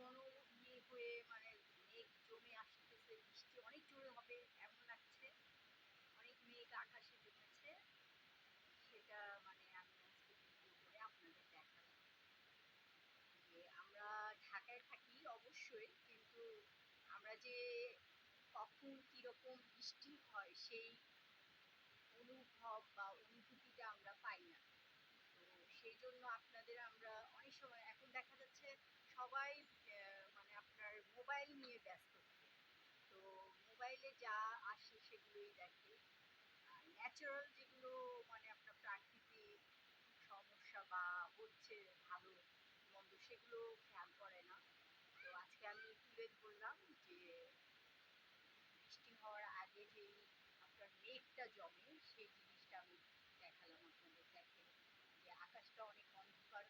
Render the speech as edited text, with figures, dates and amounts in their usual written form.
ঘন হয়ে মানে মেঘ জমে আসতেছে, বৃষ্টি অনেক জোরে হবে এমন লাগছে। অনেক মেঘ আকাশে জমেছে। সেটা মানে আমি আজকে ভিডিও করে আপনাদের দেখালাম। যে আমরা ঢাকায় থাকি অবশ্যই, কিন্তু আমরা যে কখন কীরকম বৃষ্টি হয় সেই অনুভব বা অনুভূতিটা আমরা পাই না। তো সেই জন্য আপনাদের আমরা অনেক সময় এখন দেখা যাচ্ছে সবাই মানে আপনার মোবাইল নিয়ে ব্যস্ত থাকে। তো মোবাইলে যা আসে সেগুলোই দেখে। আর ন্যাচারাল যেগুলো মানে আপনার প্রাকৃতিক সমস্যা বা হচ্ছে ভালো মন্দ সেগুলো খেয়াল করে না। তো আজকে আমি তুলে ধরলাম যে বৃষ্টি হওয়ার আগে যেই আপনার মেঘটা জমে সেই জিনিসটা আমি দেখালাম আপনাদের। দেখেন যে আকাশটা অনেক অন্ধকার